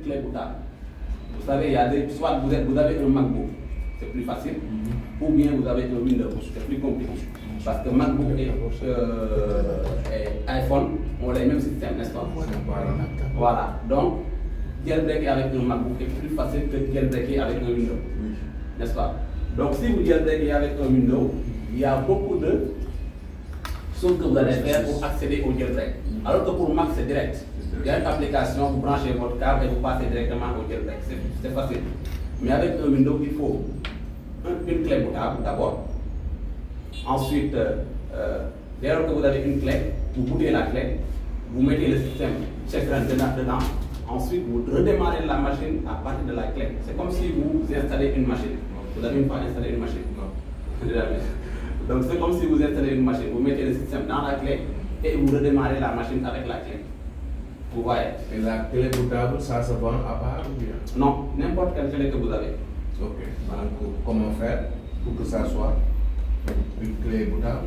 clé bootable. Vous savez, il y a soit vous avez un MacBook, c'est plus facile, ou bien vous avez un Windows, c'est plus compliqué. Parce que MacBook et iPhone ont les mêmes systèmes, n'est-ce pas? Voilà. Donc, jailbreaker avec un MacBook est plus facile que jailbreaker avec un Windows, n'est-ce pas? Donc, si vous jailbreakez avec un Windows, il y a beaucoup de choses que vous allez faire pour accéder au jailbreak. Alors que pour Mac, c'est direct. Il y a une application, vous branchez votre câble et vous passez directement au jailbreak. C'est facile. Mais avec un Windows, il faut une clé bootable d'abord. Ensuite, dès lors que vous avez une clé, vous bootez la clé, vous mettez le système checkrun dedans. Ensuite, vous redémarrez la machine à partir de la clé. C'est comme si vous installez une machine. Vous avez une fois installé une machine. Donc c'est comme si vous installez une machine. Vous mettez le système dans la clé et vous redémarrez la machine avec la clé. Vous voyez. Et la clé bootable, ça se vend à part ou bien? Non, n'importe quelle clé que vous avez. Ok. Donc, comment faire pour que ça soit une clé bootable?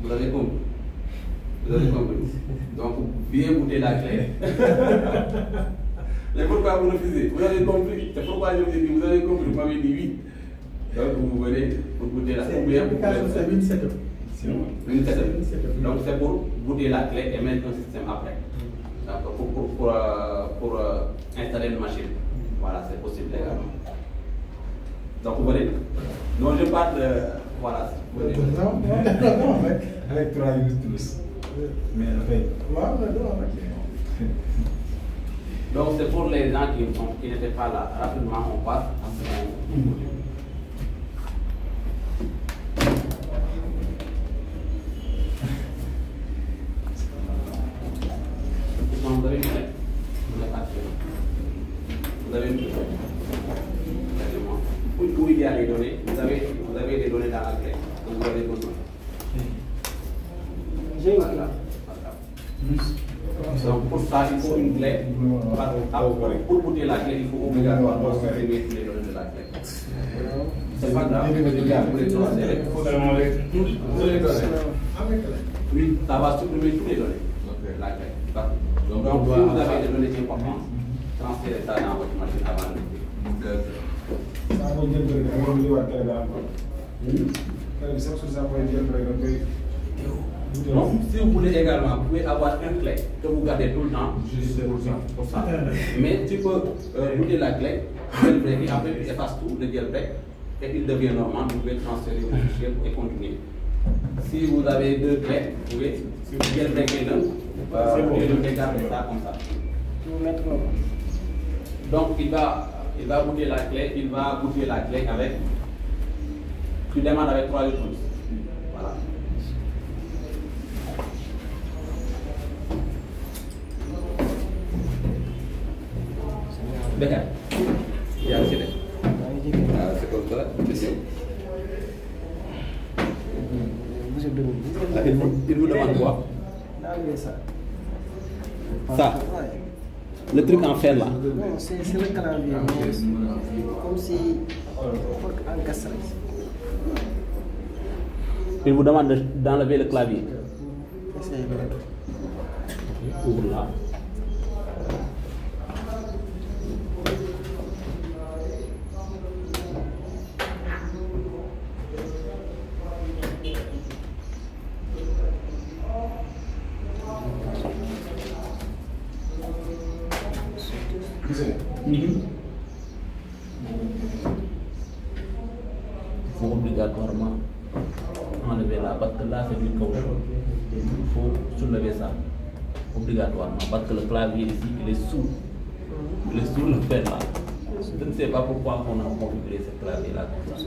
Vous avez compris. Vous avez compris. Donc, bien booter la clé. Mais pourquoi vous refusez? Vous avez compris. C'est pourquoi je vous ai dit, vous avez compris, vous m'avez dit oui. Donc, vous venez pour booter la clé. C'est une setup. Une setup. Donc, c'est pour booter la clé et mettre un système après. Donc, pour installer une machine. Voilà, c'est possible également. Donc, vous venez. Non, je parle de. Voilà. Non, avec 3 minutes plus. Mais donc c'est pour les gens qui n'étaient pas là. Rapidement, on passe à ce moment. Vous avez une clé. Vous avez une clé. Où il y a les données, vous avez des données dans la clé que vous avez besoin. J'ai une clé. Donc pour ça, il faut une clé. Pour booter la clé, il faut obligatoirement supprimer les données de la clé. C'est pas grave, vous les transférez. Oui, ça va supprimer toutes les données de la clé. Donc si vous avez des données importantes, transférez ça dans votre machine avant de donc, si vous voulez également, vous pouvez avoir une clé que vous gardez tout le temps, juste pour ça. Mais tu peux booter la clé, jailbreaker, après tu effaces tout, le jailbreak, et il devient normal, vous pouvez transférer vos fichiers et continuer. Si vous avez deux clés, vous pouvez jailbreaker l'un, vous pouvez garder ça comme ça. Donc, il va booter la clé, avec. Tu demandes avec 3 outils. Voilà. Bécaye. yaa ngi ci def. waaw c'est comme ça. Il vous demande quoi? Ça. Le truc en fer là. Non, c'est le clavier. Comme si encastré. Il vous demande d'enlever le clavier. Ouvre là. Il faut obligatoirement enlever là parce que là c'est du caoutchouc. Il faut soulever ça obligatoirement parce que le clavier ici il est sous le fer là. Je ne sais pas pourquoi on a configuré ce clavier là comme ça.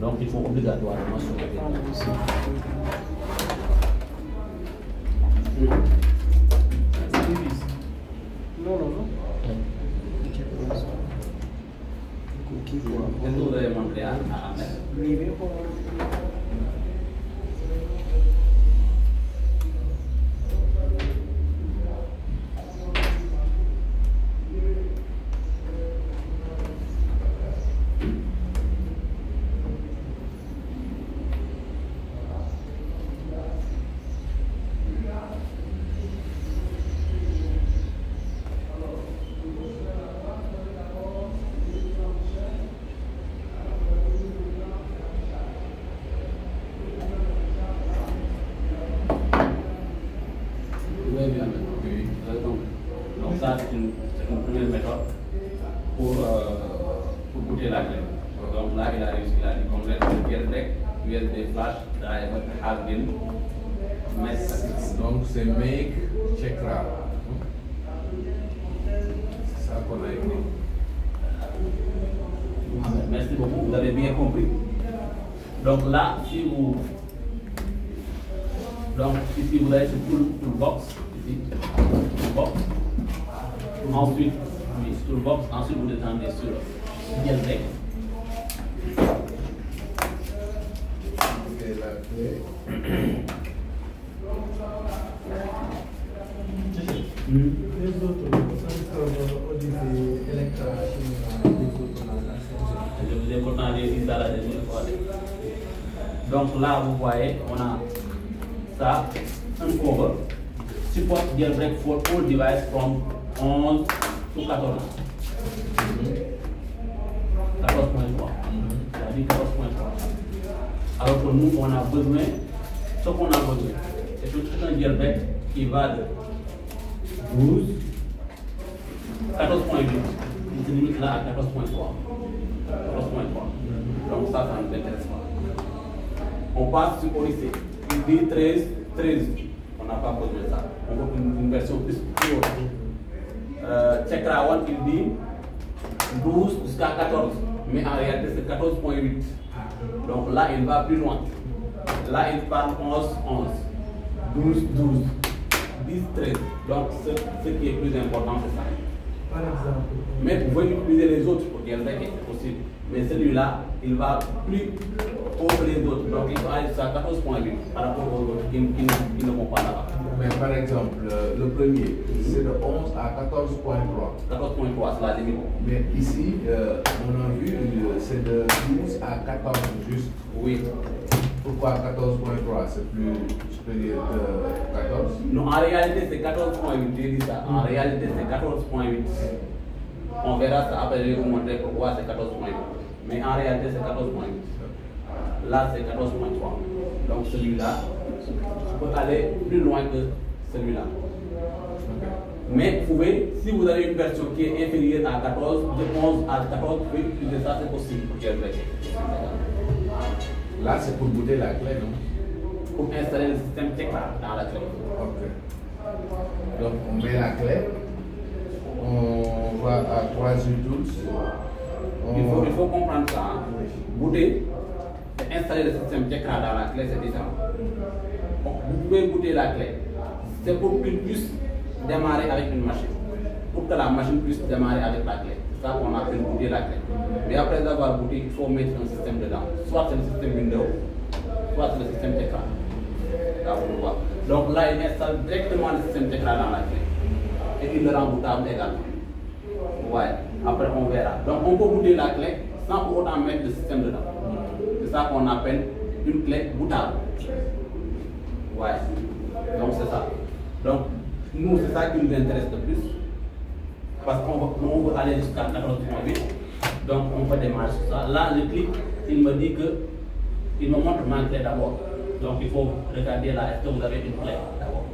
Donc il faut obligatoirement soulever. Non. Est-ce que vous avez montré à Ahmed? Donc c'est make checkra. C'est ça qu'on a écrit. Merci beaucoup, vous avez bien compris. Donc là, si vous... Donc ici, vous allez sur Toolbox, ici, Toolbox. Ensuite, oui, Toolbox, ensuite vous descendez sur Jailbreak. C'est la clé. Les autres, on dit Electra, les autres, Je vous ai pourtant dit ça la dernière fois. Donc là, vous voyez, on a ça, un cover, support jailbreak for all devices from 11 to 14. 14.3. C'est-à-dire 14.3. Alors que nous, on a besoin, ce qu'on a besoin, c'est tout un jailbreak qui va de 12, 14.8. Il se limite là à 14.3. 14.3. Donc ça ne nous intéresse pas. On passe sur OIC. Il dit 13. On n'a pas besoin de ça. On veut une version plus haute. Checkra One, il dit 12 jusqu'à 14. Mais en réalité, c'est 14.8. Donc là, il va plus loin. Là, il parle 11, 12, 10, 13. Donc ce qui est plus important, c'est ça. par exemple. Mais vous pouvez utiliser les autres pour jailbreak, c'est possible. Mais celui-là, il va plus haut que les autres. Donc il va aller jusqu'à 14.8 par rapport aux autres qui ne vont pas là-bas. Mais par exemple, le premier, c'est de 11 à 14.3. 14.3, c'est la limite. Mais ici, on a vu, c'est de 12 à 14 juste. Oui. Pourquoi 14.3? C'est plus supérieur que 14? Non, en réalité, c'est 14.8. J'ai dit ça. En réalité, c'est 14.8. On verra ça après, je vais vous montrer pourquoi c'est 14.8. Mais en réalité, c'est 14.8. Là, c'est 14.3. Donc celui-là peut aller plus loin que celui-là. Mais vous pouvez, si vous avez une version qui est inférieure à 14, de 11 à 14, vous pouvez utiliser ça, c'est possible pour jailbreak. Là, c'est pour booter la clé, non? Pour installer le système Checkra dans la clé. Ok. Donc, on met la clé, on va à Croising Tools. Il faut comprendre ça. Hein. Booter, c'est installer le système Checkra dans la clé, c'est différent. Bon, vous pouvez booter la clé. C'est pour qu'il puisse démarrer avec une machine. Pour que la machine puisse démarrer avec la clé. C'est ça qu'on appelle booter la clé. Mais après avoir booté, il faut mettre un système dedans. Soit c'est le système Windows, soit c'est le système Checkra. Là, vous le voyez. Donc là, il installe directement le système Checkra dans la clé. Et il le rend bootable également. Ouais. Après, on verra. Donc, on peut booter la clé sans pour autant mettre le système dedans. C'est ça qu'on appelle une clé bootable. Ouais. Donc, c'est ça. Donc, nous, c'est ça qui nous intéresse le plus. Parce qu'on veut aller jusqu'à 14.8. Donc, on peut démarrer sur ça. Là, le clic, il me dit que il me montre ma clé d'abord. Donc, il faut regarder là, est-ce que vous avez une clé d'abord.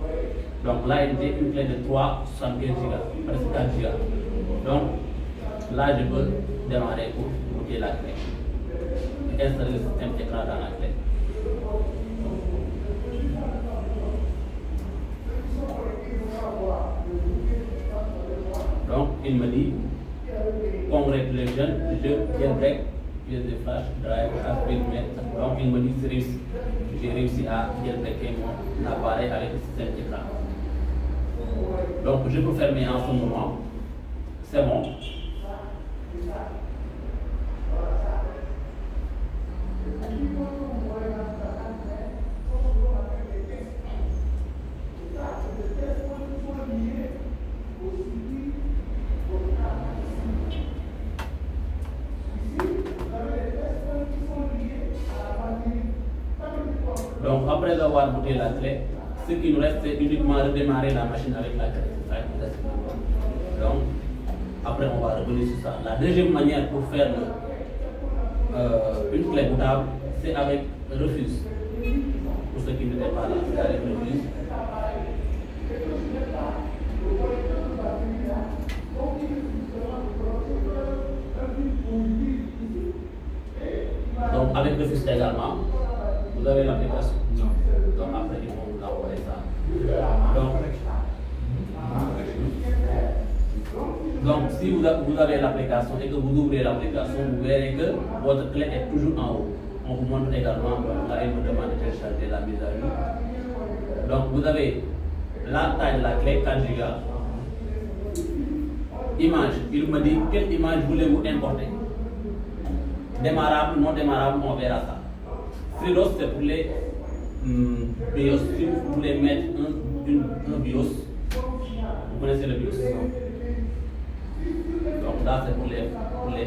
Donc, là, il dit une clé de 375 Go, presque 4 Go. Donc, là, je peux démarrer pour booter la clé. Installer le système Checkra dans la clé. Donc, il me dit, congratulations, je jailbreak USB flash drive has been made. Donc, il me dit, j'ai réussi à jailbreaker mon appareil avec le système Checkra. Donc, je peux fermer en ce moment. C'est bon. Donc après avoir booté la clé, ce qui nous reste, c'est uniquement redémarrer la machine avec la clé. Donc après on va revenir sur ça. La deuxième manière pour faire une clé bootable, c'est avec refuse. Pour ceux qui n'étaient pas là, c'est avec refuse. Donc avec refuse également. Vous avez l'application? Non. Donc après, ils vont vous envoyer ça. Donc, si vous avez l'application et que vous ouvrez l'application, vous verrez que votre clé est toujours en haut. On vous montre également, là, il vous demande de télécharger la mise à jour. Donc, vous avez la taille de la clé, 4 Go. Image, il me dit quelle image voulez-vous importer. Démarrable, non démarrable, on verra ça. FreeDOS, c'est pour les BIOS. Si vous voulez mettre un BIOS, vous connaissez le BIOS? Donc là, c'est pour les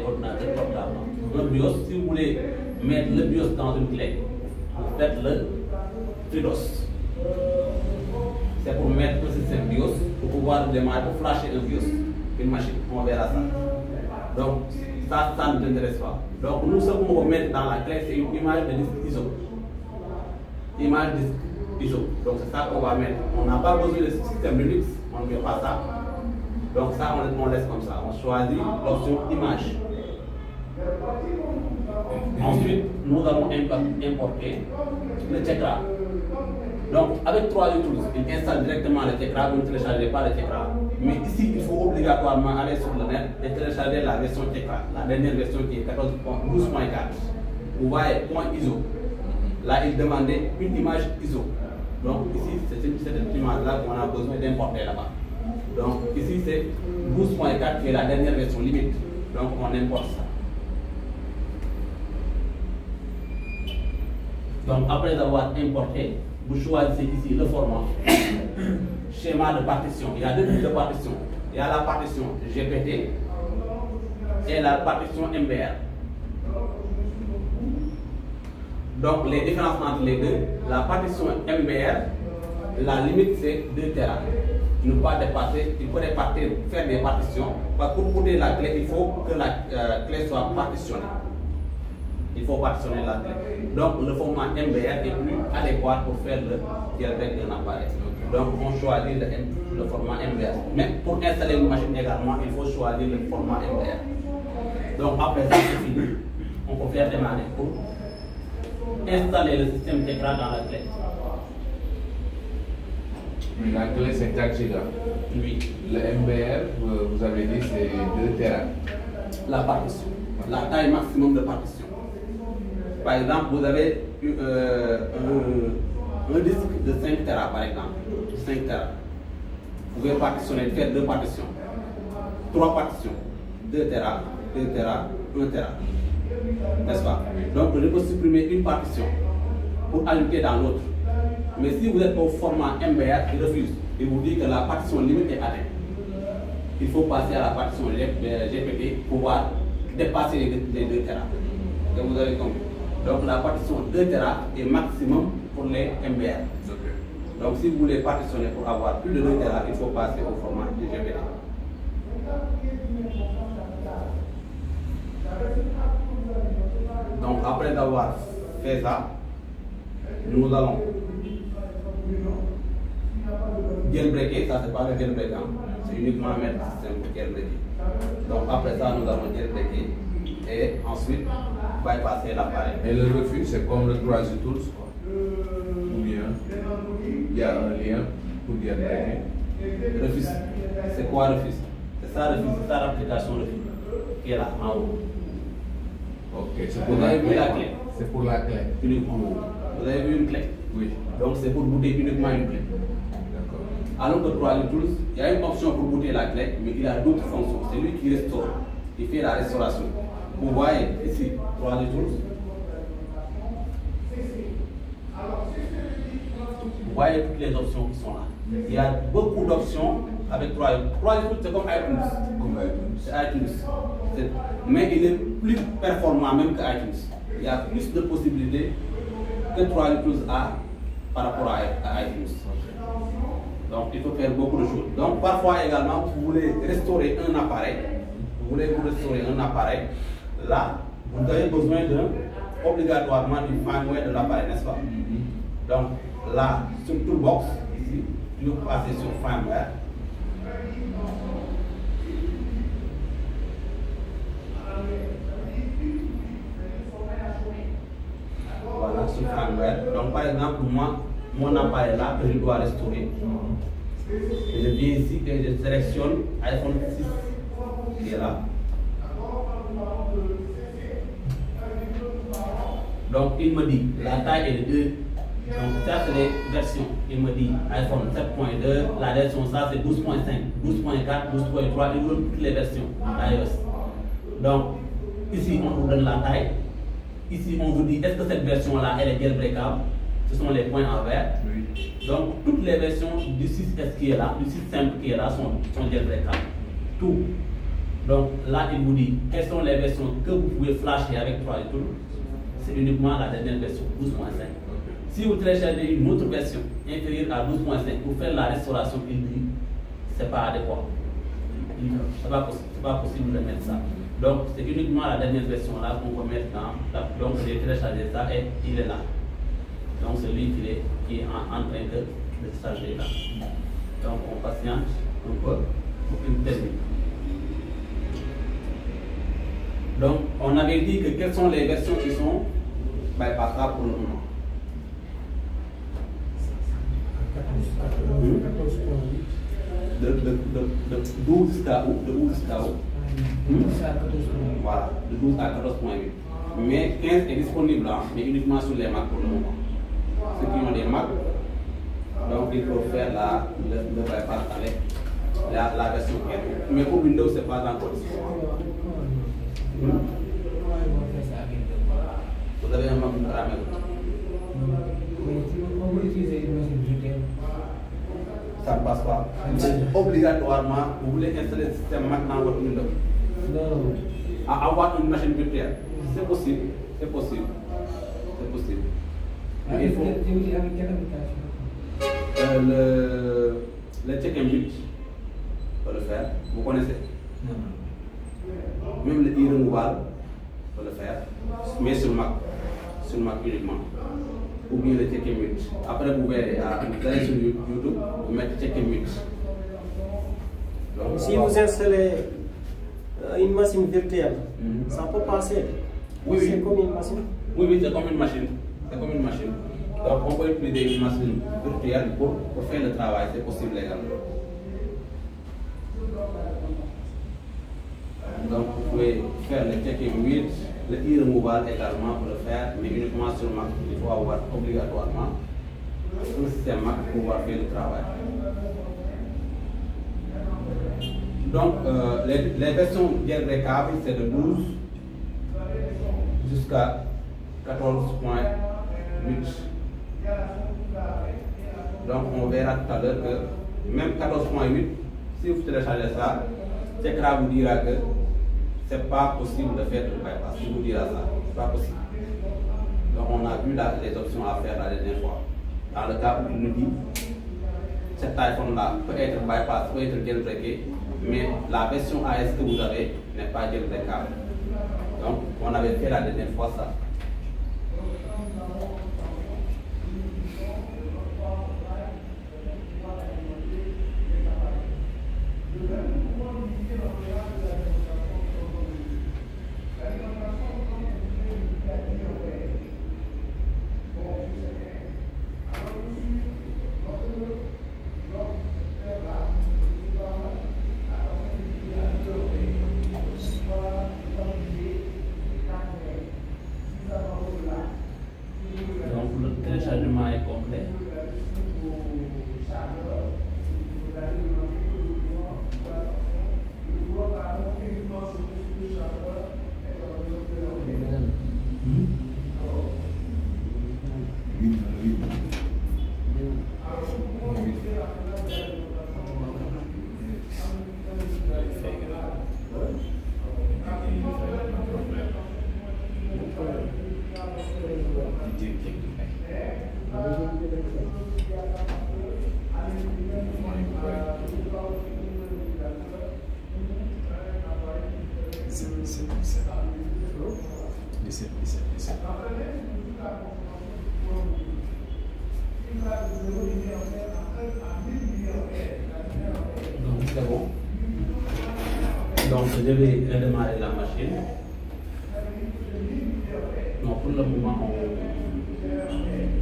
ordinateurs portables. Un BIOS, si vous voulez mettre le BIOS dans une clé, vous faites le FreeDOS. C'est pour mettre un système BIOS, pour pouvoir démarrer, pour flasher un BIOS, une machine. On verra ça. Donc, ça ne nous intéresse pas. Donc, nous, ce qu'on va mettre dans la clé, c'est une image de disque ISO. Image de disque ISO. Donc, c'est ça qu'on va mettre. On n'a pas besoin de système Linux, on ne veut pas ça. Donc, ça, on laisse comme ça. On choisit l'option image. Ensuite, nous allons importer le Tekra. Donc, avec 3 tools, il installe directement le Tekra, vous ne téléchargez pas le Tekra. Mais ici, il faut obligatoirement aller sur le net et télécharger la version Tekra, la dernière version qui est 12.4. Vous voyez, .ISO. Là, il demandait une image ISO. Donc, ici, c'est cette image-là qu'on a besoin d'importer là-bas. Donc, ici, c'est 12.4 qui est la dernière version limite. Donc, on importe ça. Donc, après avoir importé, vous choisissez ici le format, schéma de partition. Il y a deux types de partition. Il y a la partition GPT et la partition MBR. Donc les différences entre les deux, la partition MBR, la limite c'est 2 Tera. Ne pas dépasser, il faut faire des partitions. Pour booter la clé, il faut que la clé soit partitionnée. Il faut partitionner la clé. Donc le format MBR est plus adéquat pour faire le jailbreak d'un appareil. Donc on choisit le format MBR. Mais pour installer une machine également, il faut choisir le format MBR. Donc après ça c'est fini. On peut faire démarrer pour installer le système Tekra dans la clé. La clé c'est 4 Go. Oui. Le MBR, vous avez dit c'est 2 Tera. La partition. La taille maximum de partition. Par exemple, vous avez un disque de 5 Tera par exemple. 5 Tera. Vous pouvez partitionner, faire 2 partitions. 3 partitions. 2 Tera, 2 Tera, 1 Tera. N'est-ce pas? Donc, je peux supprimer une partition pour ajouter dans l'autre. Mais si vous êtes au format MBR, il refuse. Il vous dit que la partition limite est atteinte. Il faut passer à la partition GPT pour pouvoir dépasser les 2 Tera. Donc, vous avez compris. Donc, la partition 2 Tera est maximum pour les MBR. Donc, si vous voulez partitionner pour avoir plus de 2 Tera, il faut passer au format GPT. Donc, après avoir fait ça, nous allons jailbreaker. Ça, c'est pas le jailbreak, c'est uniquement mettre le système pour jailbreaker. Donc, après ça, nous allons jailbreaker et ensuite bypasser l'appareil. Et le refus, c'est comme le 3G Tools, ou bien il y a un lien pour jailbreaker. Refus, c'est quoi refus? C'est ça refus, c'est ça l'application refus qui est là en haut. Ok, c'est pour Vous la avez vu clé. la clé? C'est pour la clé. Uniquement. Vous avez vu une clé? Oui. Donc c'est pour booter uniquement une clé. D'accord. Alors que 3G Tools, il y a une option pour booter la clé, mais il a d'autres fonctions. C'est lui qui restaure. Il fait la restauration. Vous voyez ici 3G Tools. Vous voyez toutes les options qui sont là. Il y a beaucoup d'options avec 3G. 3G Tools, c'est comme iTunes. Comme iTunes. C'est iTunes. Mais il est plus performant même que iTunes. Il y a plus de possibilités que 3G Tools a par rapport à iTunes. Donc il faut faire beaucoup de choses. Donc parfois également, vous voulez restaurer un appareil. Vous voulez vous restaurer un appareil. Là, vous avez besoin obligatoirement du firmware de l'appareil, n'est-ce pas? Donc là, sur Toolbox, ici, tu peux passer sur firmware. Voilà, sur firmware. Donc par exemple, moi, mon appareil là que je dois restaurer, je viens ici et je sélectionne iPhone 6. qui est là. Donc il me dit la taille est de 2. Donc ça c'est les versions. Il me dit iPhone 7.2, la version ça c'est 12.5, 12.4, 12.3, il donne toutes les versions iOS. Donc ici on vous donne la taille. Ici on vous dit est-ce que cette version là elle est jailbreakable. Ce sont les points en vert. Oui. Donc toutes les versions du 6S qui est là, du 6 simple qui est là sont jailbreakables. Tout. Donc là il vous dit quelles sont les versions que vous pouvez flasher avec 3 et tout. C'est uniquement la dernière version 12.5. Si vous téléchargez une autre version inférieure à 12.5 pour faire la restauration, il dit c'est pas adéquat. C'est pas possible de mettre ça. Donc c'est uniquement la dernière version là qu'on peut mettre dans. Donc j'ai téléchargé ça et il est là. Donc c'est lui qui est en train de charger là. Donc on patiente un peu pour qu'il termine. Donc on avait dit que quelles sont les versions qui sont bypassables pour le moment. de 12 jusqu'à où? De 12 jusqu'à où? Voilà, de 12 à 14.8. Mais 15 est disponible là, mais uniquement sur les Mac pour le moment. Ceux qui ont des Mac, donc il faut faire le bypass avec la version 15. Mais pour Windows, c'est pas encore disponible. Vous avez un Mac caramel? Ça ne passe pas. Obligatoirement, vous voulez installer le système Mac dans votre Windows. À avoir une machine virtuelle. C'est possible. C'est possible. C'est possible. Mais il faut. Le check and bit peut le faire. Vous connaissez? Même le e-removal peut le faire. Mais sur Mac. Sur Mac uniquement. Ou bien le check and bit. Après, vous verrez, vous allez sur YouTube, vous mettez check and bit. Si vous installez une machine virtuelle, ça peut passer. Oui, oui. C'est comme une machine. Oui, oui, c'est comme une machine. C'est comme une machine. Donc, on peut utiliser une machine virtuelle pour faire le travail. C'est possible également. Donc, vous pouvez faire le check-in 8, le e-removal également pour le faire, mais uniquement sur Mac. Il faut avoir obligatoirement un système Mac pour pouvoir faire le travail. Donc, les versions jailbreakables, c'est de 12 jusqu'à 14.8. Donc, on verra tout à l'heure que même 14.8, si vous téléchargez ça, Tekra vous dira que c'est pas possible de faire le bypass. Il vous dira ça, c'est pas possible. Donc, on a vu les options à faire la dernière fois. Dans le cas où il nous dit cet iPhone-là peut être bypass, peut être jailbreaké, mais la version AS que vous avez n'est pas jailbreakable. Donc, on avait fait la dernière fois ça. C'est bon. Donc je vais redémarrer la machine. Non, pour le moment,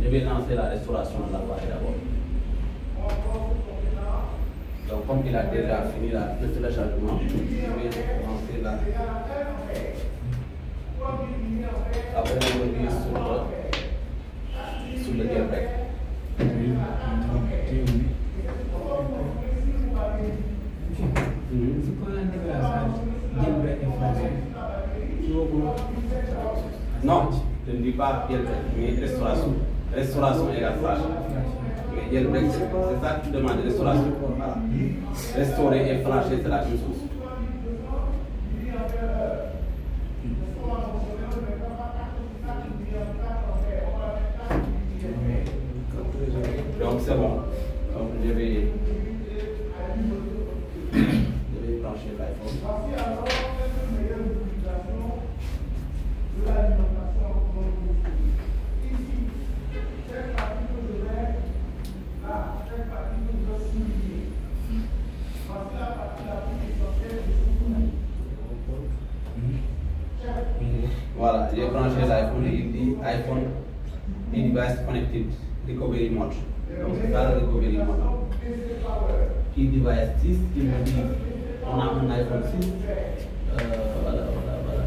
je vais lancer la restauration de l'appareil d'abord. Donc comme il a déjà fini le téléchargement, je vais lancer là. Après, on revient sur le jailbreak. C'est quoi la différence jailbreak et flash? Non, je ne dis pas jailbreak, mais restauration. Restauration égale flash. Mais jailbreak, c'est ça que tu demandes, restauration. Voilà. Restaurer et flasher, c'est la même chose. Donc c'est bon. Donc je vais brancher l'iPhone. Voilà, j'ai branché l'iPhone et il dit iPhone device connected recovery mode. Donc c'est ça le recovery mode. Il device 6, il me dit on a un iPhone 6. Voilà.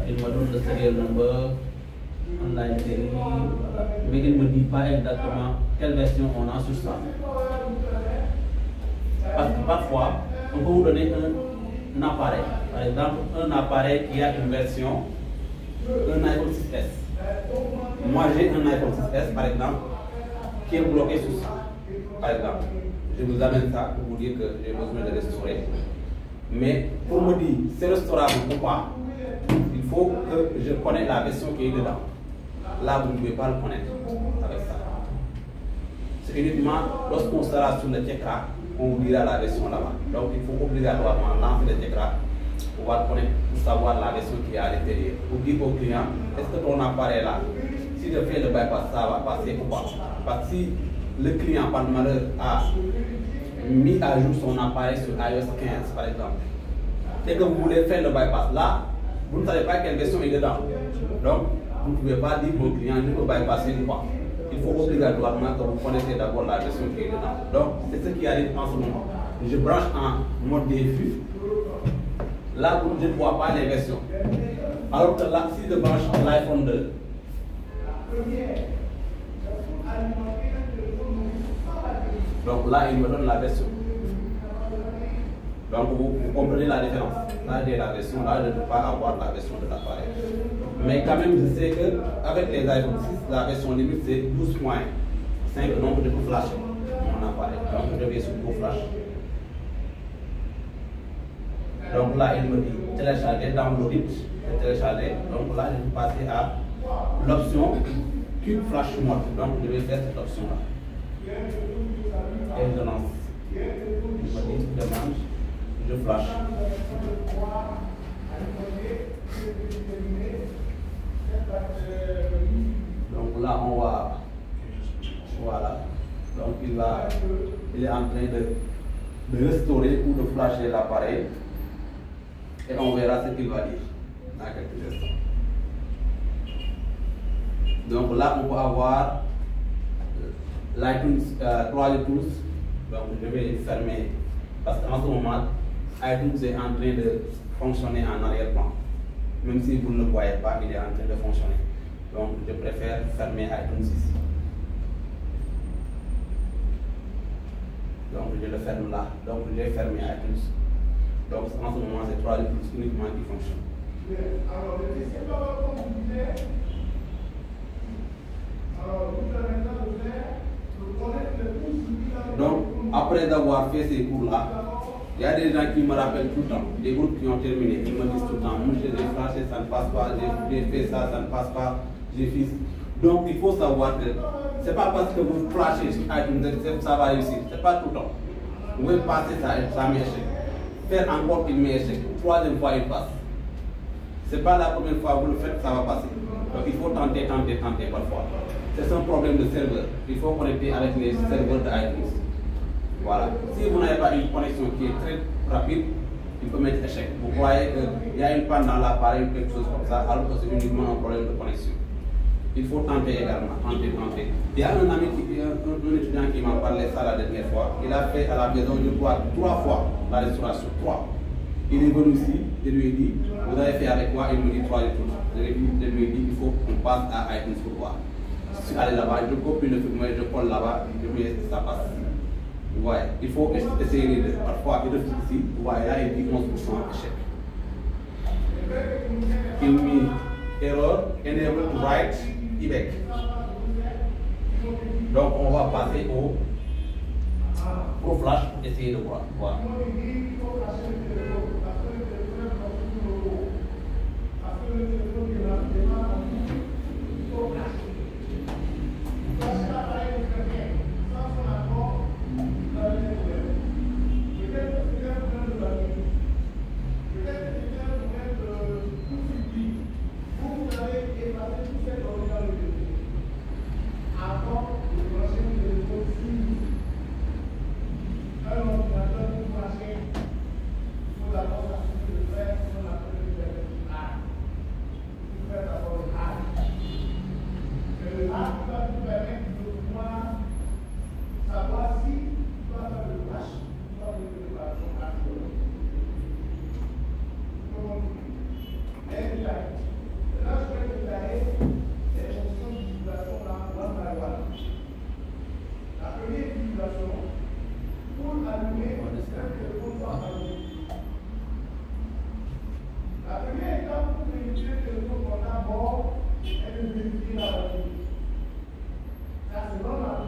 Il me donne le serial number, online série, voilà. Mais il ne me dit pas exactement quelle version on a sur ça. Parce que parfois, on peut vous donner un appareil. Par exemple, un appareil qui a une version, un iPhone 6S. Moi, j'ai un iPhone 6S, par exemple, qui est bloqué sur ça. Par exemple, je vous amène ça pour vous dire que j'ai besoin de restaurer. Mais pour me dire c'est restaurable ou pas, il faut que je connaisse la version qui est dedans. Là, vous ne pouvez pas le connaître avec ça. C'est uniquement lorsqu'on sera sur le Tekra, on vous dira la version là-bas. Donc, il faut obligatoirement lancer le Tekra pour pouvoir connaître, pour savoir la version qui est à l'intérieur. Pour dire au client, est-ce que ton appareil là, si je fais le bypass, ça va passer ou pas? Parce que si le client, par malheur, a mis à jour son appareil sur iOS 15, par exemple, et que vous voulez faire le bypass, là, vous ne savez pas quelle version est dedans. Donc, vous ne pouvez pas dire au client, je peux bypasser ou pas. Il faut obligatoirement que vous connaissez d'abord la version qui est dedans. Donc, c'est ce qui arrive en ce moment. Je branche en mode DFU. Là, je ne vois pas les versions. Alors que là, si je branche l'iPhone 2, donc là, il me donne la version. Donc, vous comprenez la différence. Là, j'ai la version, là, je ne peux pas avoir la version de l'appareil. Mais quand même, je sais qu'avec les iPhone 6, la version limite, c'est 12.5, donc je peux flasher mon appareil. Donc, je vais sur Go Flash. Donc là, il me dit télécharger, download it, télécharger. Donc là, je vais passer à l'option Cube Flash Mode. Donc, je vais faire cette option-là. Et je lance. Il me dit demande, je flash. Donc là, on va, voilà. Donc il est en train de restaurer ou de flasher l'appareil. Et on verra ce qu'il va dire dans quelques instants. Donc là, on peut avoir l'iTunes 3 tools. Donc je vais fermer parce qu'en ce moment, iTunes est en train de fonctionner en arrière-plan. Même si vous ne le voyez pas, il est en train de fonctionner. Donc je préfère fermer iTunes ici. Donc je le ferme là. Donc j'ai fermé iTunes. Donc en ce moment, c'est 3 tools uniquement qui fonctionnent. Donc, après avoir fait ces cours-là, il y a des gens qui me rappellent tout le temps, des groupes qui ont terminé, ils me disent tout le temps, moi j'ai flashé, ça ne passe pas, j'ai fait ça, ça ne passe pas, j'ai fait. Donc, il faut savoir que ce n'est pas parce que vous flashez sur iTunes que ça va réussir, ce n'est pas tout le temps. Vous pouvez passer ça m'échec. Faire encore qu'il m'échec, troisième fois il passe. Ce n'est pas la première fois que vous le faites, ça va passer. Donc, il faut tenter parfois. C'est un problème de serveur. Il faut connecter avec les serveurs de iTunes. Voilà. Si vous n'avez pas une connexion qui est très rapide, il peut mettre échec. Vous voyez qu'il y a une panne dans l'appareil ou quelque chose comme ça, alors que c'est uniquement un problème de connexion. il faut tenter également, tenter. Il y a un ami, un étudiant qui m'a parlé ça la dernière fois. Il a fait à la maison, je crois, 3 fois la restauration. 3. Il est venu ici, je lui ai dit, vous avez fait avec quoi? Il me dit 3 et tout. Je lui ai dit, il faut qu'on passe à iTunes pour voir. Je suis allé là-bas, je copie le film, je colle là-bas, je me dis, ça passe. Vous voyez, il faut essayer les deux. Parfois, il refuse ici, vous voyez, là, il dit 11% échec. Il met error, enable to write, IBEC. Donc, on va passer au Pro Flash pour essayer de voir. Voilà.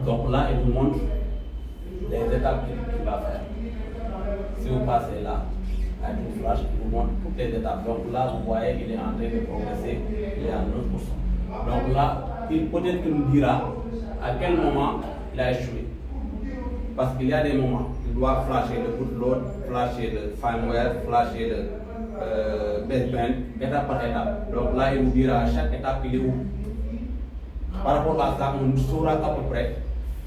Donc là, il vous montre les étapes qu'il va faire. Si vous passez là, avec une flash, il vous montre toutes les étapes. Donc là, vous voyez, il est en train de progresser, il est à 9%. Donc là, peut-être qu'il nous dira à quel moment il a échoué. Parce qu'il y a des moments, il doit flasher le bootload, flasher le firmware, flasher le baseband, étape par étape. Donc là, il nous dira à chaque étape, il est où. Par rapport à ça, on saura à peu près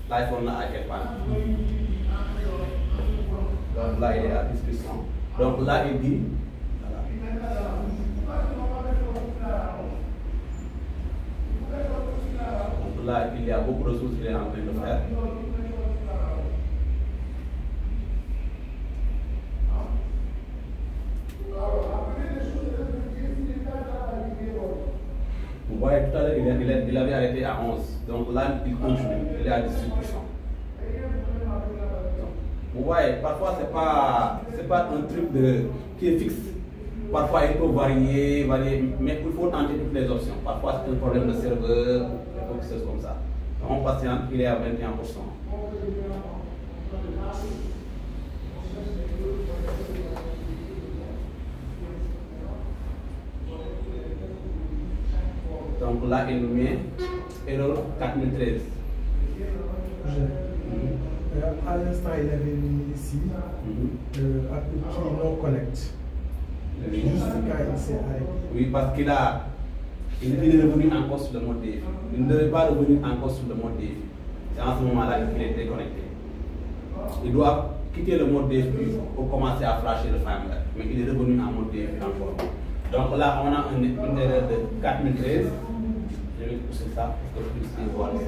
l'iPhone à quel point. Donc là, il est à discussion. Donc là, il dit, voilà. Donc là, il y a beaucoup de choses qu'il est en train de faire. Vous voyez, tout à l'heure, il avait arrêté à 11. Donc là, il continue. Il est à 18%. Vous voyez, parfois, ce n'est pas un truc qui est fixe. Parfois, il peut varier, mais il faut tenter toutes les options. Parfois, c'est un problème de serveur, quelque chose comme ça. Mon patient, il est à 21%. Donc là, il met erreur 4013. À l'instant, il avait mis ici appliqué non connect. Juste quand il s'est arrêté. Oui, parce qu'il est revenu encore sur le mode défi. Il ne devait pas revenir encore sur le mode défi. C'est en ce moment-là qu'il est déconnecté. Il doit quitter le mode défi pour commencer à flasher le firmware. Mais il est revenu en mode défi encore. Donc là, on a une erreur de 4013. Je vais pousser ça pour que vous puissiez voir ici.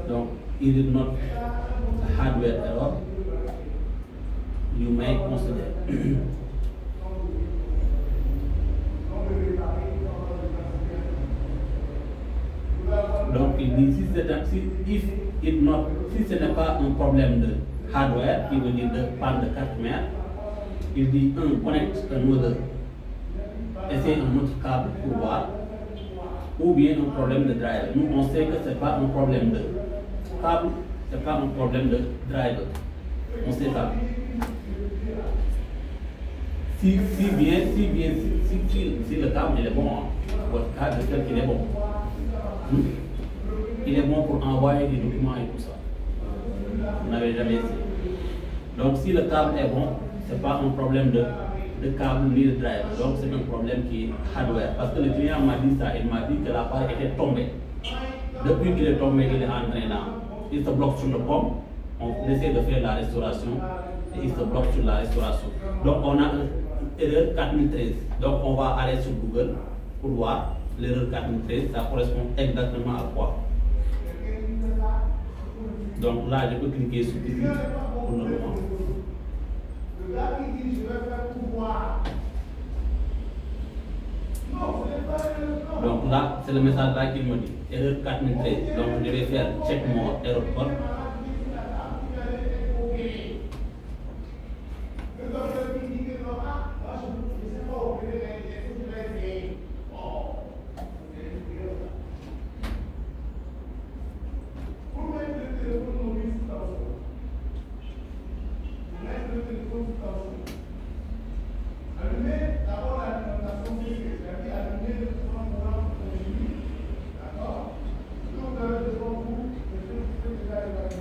Donc, it is not a hardware error. You may consider. Donc, il dit si ce n'est pas un problème de hardware, qui veut dire de panne de carte mère, il dit connecte un autre, essaye un autre câble pour voir, ou bien un problème de driver. Nous, on sait que ce n'est pas un problème de câble, ce n'est pas un problème de driver. On sait ça. Si le câble il est bon, votre câble peut-être qu'il est bon. Il est bon pour envoyer des documents et tout ça. Vous n'avez jamais essayé. Donc si le câble est bon, ce n'est pas un problème de câble ni de driver. Donc c'est un problème qui est hardware. Parce que le client m'a dit ça, il m'a dit que l'appareil était tombé. Depuis qu'il est tombé, il est entraînant. Il se bloque sur le pomme, on essaie de faire la restauration et il se bloque sur la restauration. Donc on a une erreur 4013. Donc on va aller sur Google pour voir l'erreur 4013, ça correspond exactement à quoi. Donc là, je peux cliquer sur ici pour le moment. Donc là, c'est le message là qu'il me dit, erreur 4013. Donc je vais faire check more error code.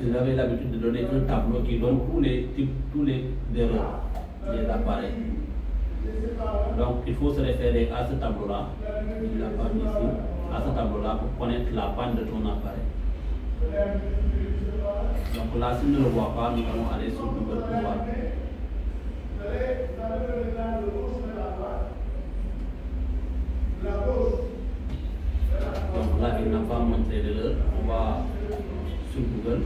Vous avez l'habitude de donner un tableau qui donne tous les types, tous les erreurs des appareils. Donc il faut se référer à ce tableau-là, il l'a pas mis ici, à ce tableau-là pour connaître la panne de ton appareil. Donc là, si nous ne le voit pas, nous allons aller sur Google pour voir. Donc là, il n'a pas montré l'erreur. On va sur Google.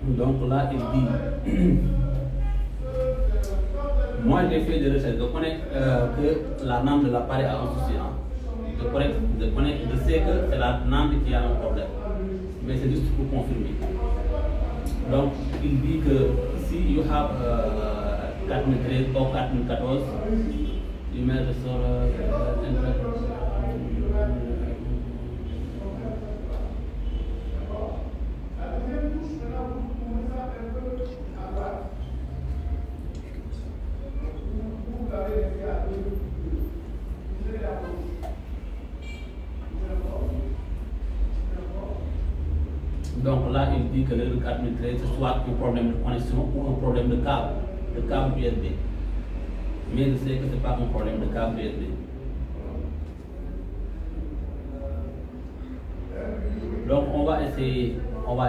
Donc là, il dit, moi j'ai fait des recherches, je connais que la NAND de l'appareil a un souci. Hein. Je sais que c'est la NAND qui a un problème, mais c'est juste pour confirmer. Donc il dit que si you have 4013 ou 4014, you may restore donc là, il dit que le 4013, c'est soit un problème de connexion ou un problème de câble USB. Mais je sais que ce n'est pas un problème de câble USB. Donc on va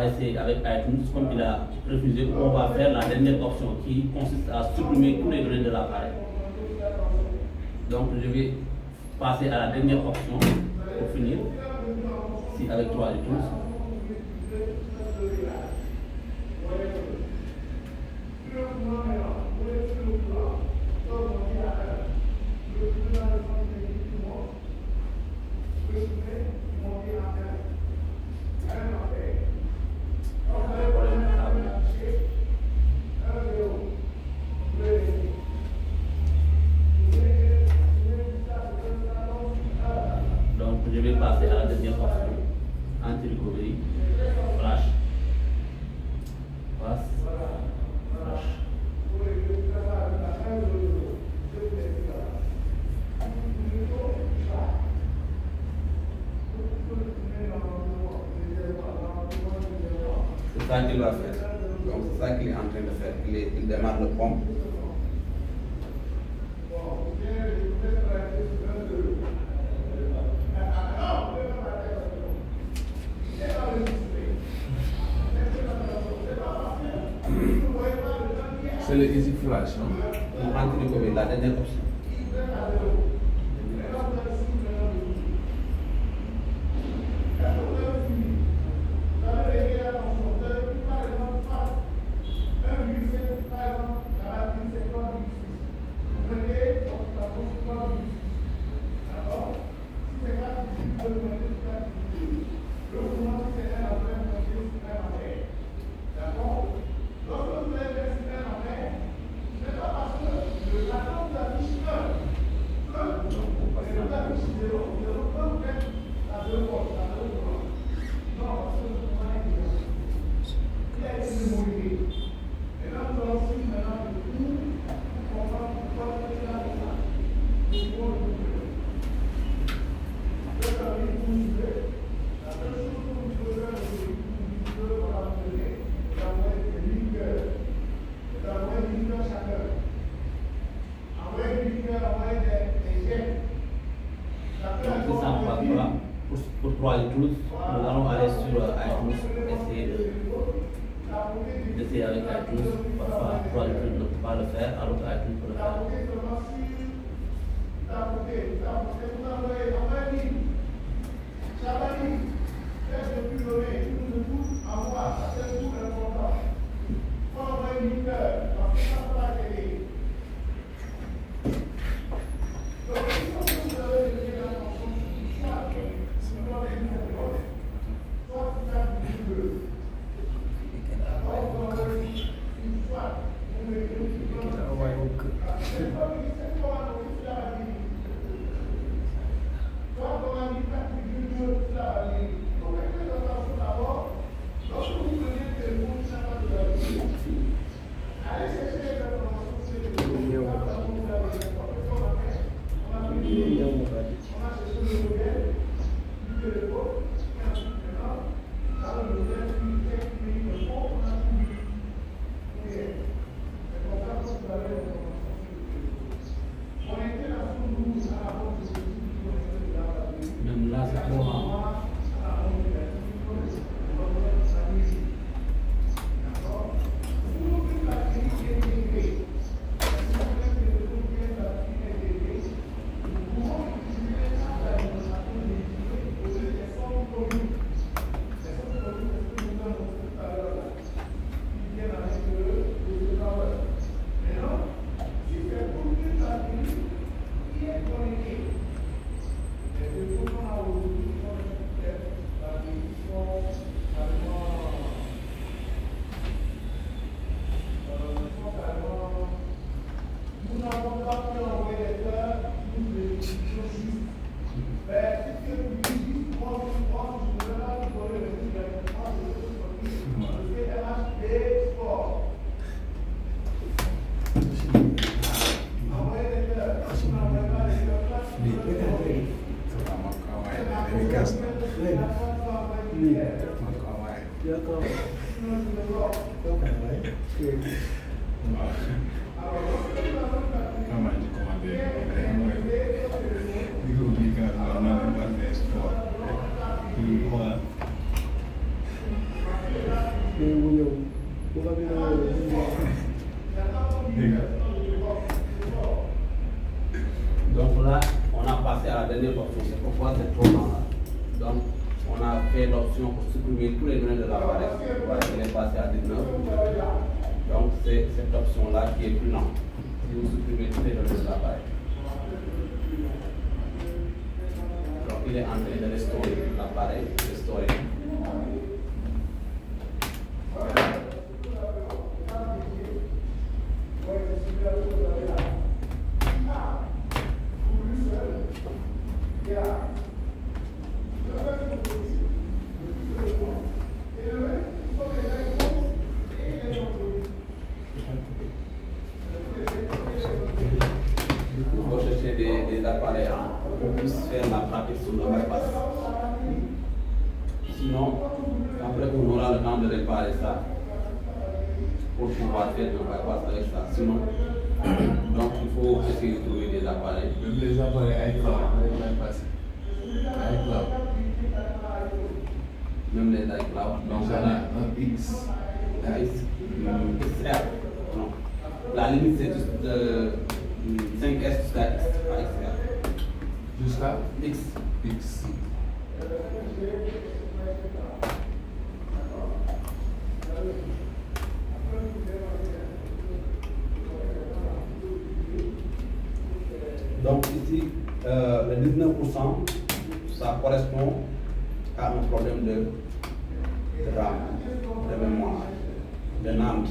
essayer avec iTunes, comme il a refusé, on va faire la dernière option qui consiste à supprimer tous les données de l'appareil. Donc je vais passer à la dernière option pour finir, ici avec 3 iTunes. Donc je vais passer à la dernière option, anti-recovery, flash, pass, flash. C'est ça qu'il va faire. Donc c'est ça qu'il est en train de faire. Il démarre le pompe. C'est le Easy Flash, non? On rentre du la dernière option. 3 tools, nous allons aller sur iTunes, essayer avec iTunes. Parfois, 3 tools ne peut pas le faire, alors que iTunes peut le faire. Même là, c'est trop rare. Donc là, on a passé à la dernière option. C'est pourquoi c'est trop lent là. Donc, on a fait l'option pour supprimer tous les données de l'appareil. Voilà, il est passé à 19. Donc, c'est cette option-là qui est plus lente. Si vous supprimez toutes les données de l'appareil. Donc, il est en train de restaurer l'appareil. Restaurer. Des appareils pour qu'on puisse faire la pratique sur le bypass. Sinon, après on aura le temps de réparer ça pour pouvoir faire un bypass avec ça. Sinon, donc il faut essayer de trouver des appareils. Même les appareils iCloud, bypass. iCloud. Même les iCloud. Donc on a un X. XR. Non. La limite c'est juste 5S jusqu'à X, pas XR. Jusqu'à X. X. Donc ici, le 19%, ça correspond à un problème de RAM, de mémoire, de NAND.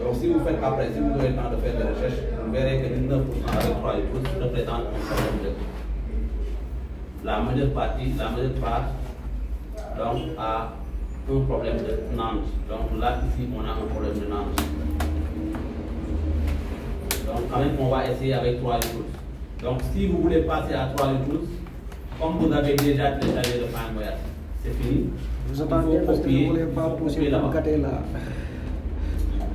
Donc si vous faites après, si vous avez le temps de faire des recherches, vous verrez que 19% avec 3 pouces représente un problème de la majeure part donc, a un problème de NAND. Donc là, ici, on a un problème de NAND. Donc quand même, on va essayer avec 3 pouces. Donc si vous voulez passer à 3 pouces, comme vous avez déjà téléchargé le firmware, c'est fini. Vous attendez parce que vous ne voulez pas pousser le côté là.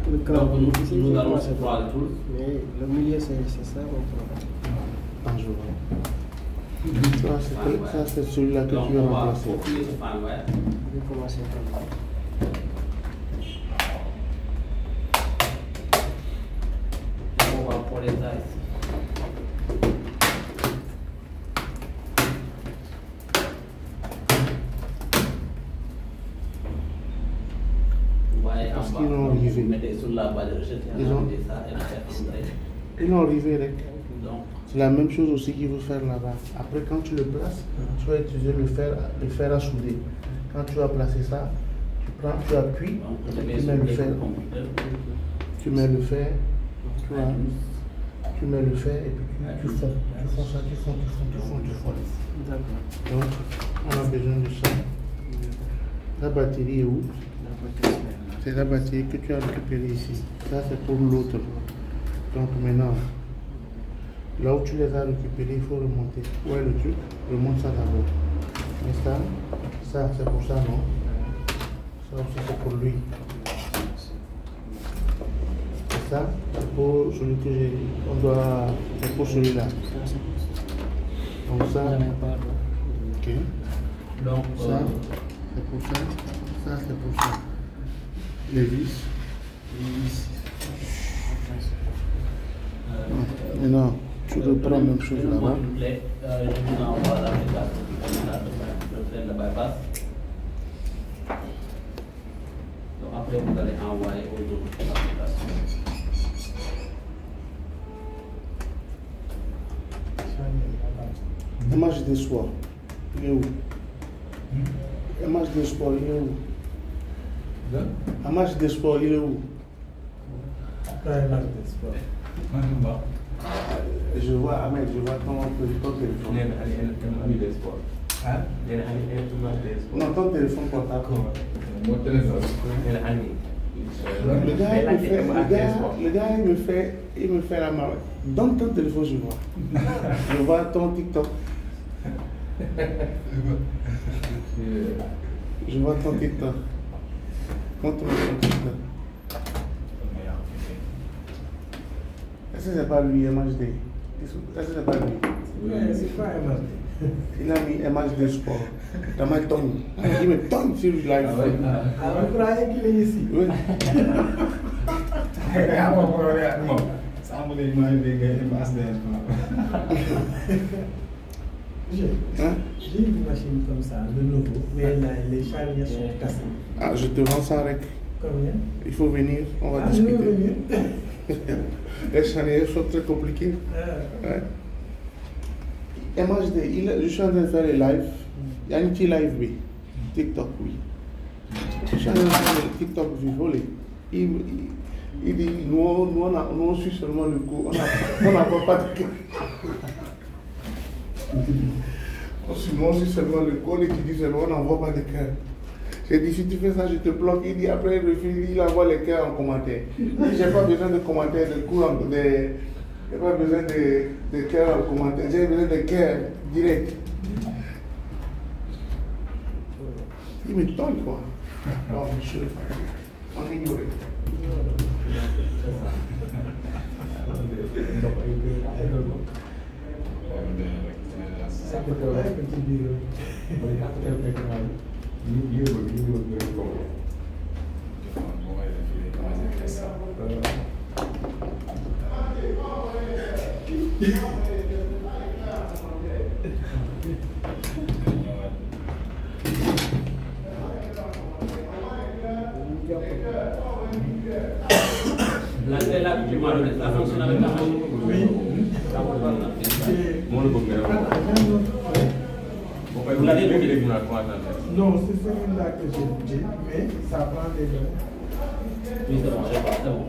Donc nous allons sur 3 pouces. Mais le milieu, c'est ça mon problème. Un jour. Ça, c'est celui-là que tu veux remplacer. Donc, on va copier ce fanware. Je vais commencer comme ça. On va coller ça ici. Vous voyez en Parce bas, qu'ils l'ont donc, rivé. vous mettez sur la barre de recherche et Ils ont- mettez ça et la cherche. Ils l'ont rivé, Rek. Donc, C'est la même chose aussi qu'il veut faire là-bas. Après, quand tu le places, tu vas utiliser le fer à souder. Quand tu vas placer ça, tu appuies, donc je tu mets mets sur le le fer, computer. tu mets le fer, tu vois, tu mets le fer et puis tu fonds. Tu fonds ça, tu fonds. D'accord. Donc, on a besoin de ça. La batterie est où? C'est la batterie que tu as récupérée ici. Ça, c'est pour l'autre. Donc maintenant, là où tu les as récupérés, il faut remonter. Où est le truc? Remonte ça d'abord. Mais ça c'est pour ça, non? Ça aussi, c'est pour lui. Et ça, c'est pour celui que j'ai. C'est pour celui-là. Donc ça, J'en ai pas, là. ok. Donc, Ça, c'est pour ça. Ça, c'est pour ça. Les vis. Maintenant, tu reprends la même chose là-bas. je vous envoie l'application de faire le bypass. Donc après, vous allez envoyer aux autres applications. Image des soirs, il est où? Image des sports, il est où? Image des sports, il est où? Je vois, Ahmed, je vois ton téléphone. Non, ton téléphone portable. Mon téléphone. Le gars, il me fait la marque. Donne ton téléphone, je vois. Je vois ton TikTok. Je vois ton TikTok. Montre-moi ton TikTok. Est-ce que c'est pas lui, MHD? Est-ce que c'est pas lui? C'est pas MHD. Il a mis MHD Sport. Il m'a tonne. Il me tonne sur le live. Ah, vous croyez qu'il est ici? Oui. J'ai une machine comme ça, de nouveau, mais là, les charnières sont cassées. Ah, je te vends ça avec. Combien? Il faut venir, on va Ah, je discuter. veux venir. Les charnières sont très compliquées. Ouais. MHD, je suis en train de faire les lives. Il y a un petit live, oui. TikTok, oui. Je suis en train de faire le TikTok, oui, volé. Il dit, nous on suit seulement le coup, on n'a pas de cœur. On suit seulement le coup, on étudie seulement, on n'envoie pas de cœur. J'ai dit, si tu fais ça, je te bloque. Il dit, après, il envoie les cœurs en commentaire. J'ai pas besoin de commentaires, de coups, j'ai pas besoin de cœurs en commentaire. J'ai besoin de cœurs direct. Il me donne quoi. Non, monsieur, on est ignoré. Ça peut être un petit bureau. La telle là que tu m'as donnée, ça fonctionne avec la machine? Oui. Vous l'avez vu? Non, c'est celui-là que j'ai, mais ça prend des données. Oui, c'est bon, c'est bon, c'est bon.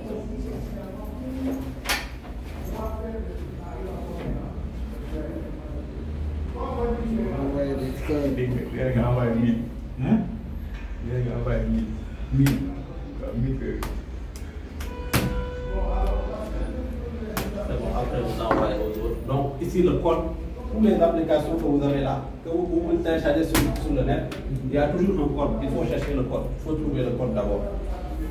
C'est bon, après vous envoyez aux autres. Donc ici le code, toutes les applications que vous avez là, que vous pouvez télécharger sur le net, il y a toujours un code. Il faut chercher le code. Il faut trouver le code d'abord.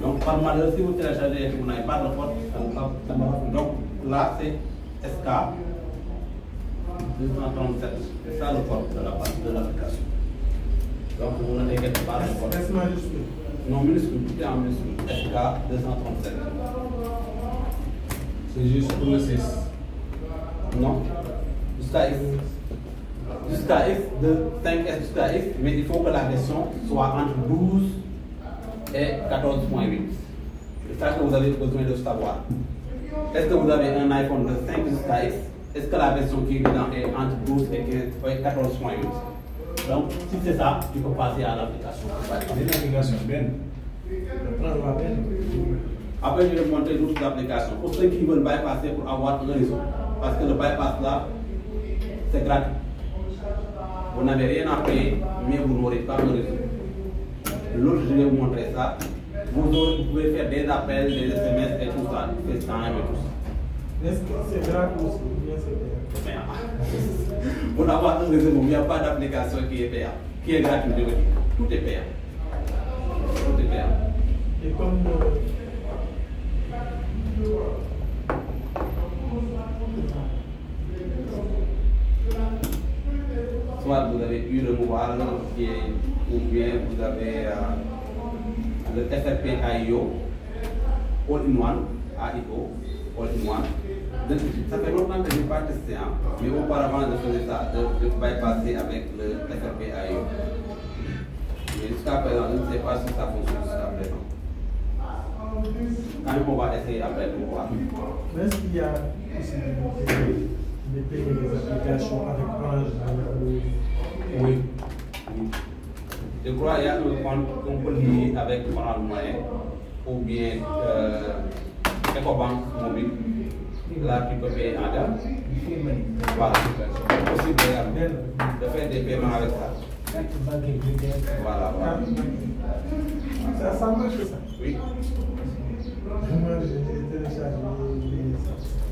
Donc par malheur, si vous téléchargez et que vous n'avez pas de code, ça ne va pas. Donc là c'est SK. 237, c'est ça le code de l'application. Donc vous n'avez quelque part le code. S majuscule. Non, minuscule, tout est en minuscule. SK 237. C'est juste pour le 6. Non. Jusqu'à X. Jusqu'à X, de 5S jusqu'à X, mais il faut que la version soit entre 12 et 14.8. C'est ça que vous avez besoin de savoir. Est-ce que vous avez un iPhone de 5 jusqu'à X? Est-ce que la version qui est dedans est entre 12 et 14.8? Donc, si c'est ça, tu peux passer à l'application. L'application, bien. Après, je vais vous montrer d'autres applications. Pour ceux qui veulent bypasser pour avoir un réseau, parce que le bypass là, c'est gratuit. Vous n'avez rien à payer, mais vous n'aurez pas un réseau. L'autre, je vais vous montrer ça. Vous pouvez faire des appels, des SMS et tout ça, des FaceTime et tout ça. Est-ce que c'est gratuit ou bien c'est payant? Pour avoir un réseau, il n'y a pas d'application qui est payante, qui est gratuite. Tout est payant. Tout est payant. Et comme soit vous avez eu le mobile ou bien vous avez le FRP AIO, All-in-One, AIO, All-in-One. Ça fait longtemps que je n'ai pas testé, hein, mais auparavant je faisais ça, de bypasser avec le FRP AIO. Mais jusqu'à présent, je ne sais pas si ça fonctionne jusqu'à présent. Quand même, on va essayer après pour voir. Mais est-ce qu'il y a possibilité de payer les applications avec Orange? Oui. Je crois qu'il y a un compte qu'on peut lier avec Orange Money ou bien EcoBank mobile. Là, tu peux payer en dehors. Voilà. C'est possible de faire des paiements avec ça. Voilà, voilà. Ça marche ça? Oui, Moi, j'ai téléchargé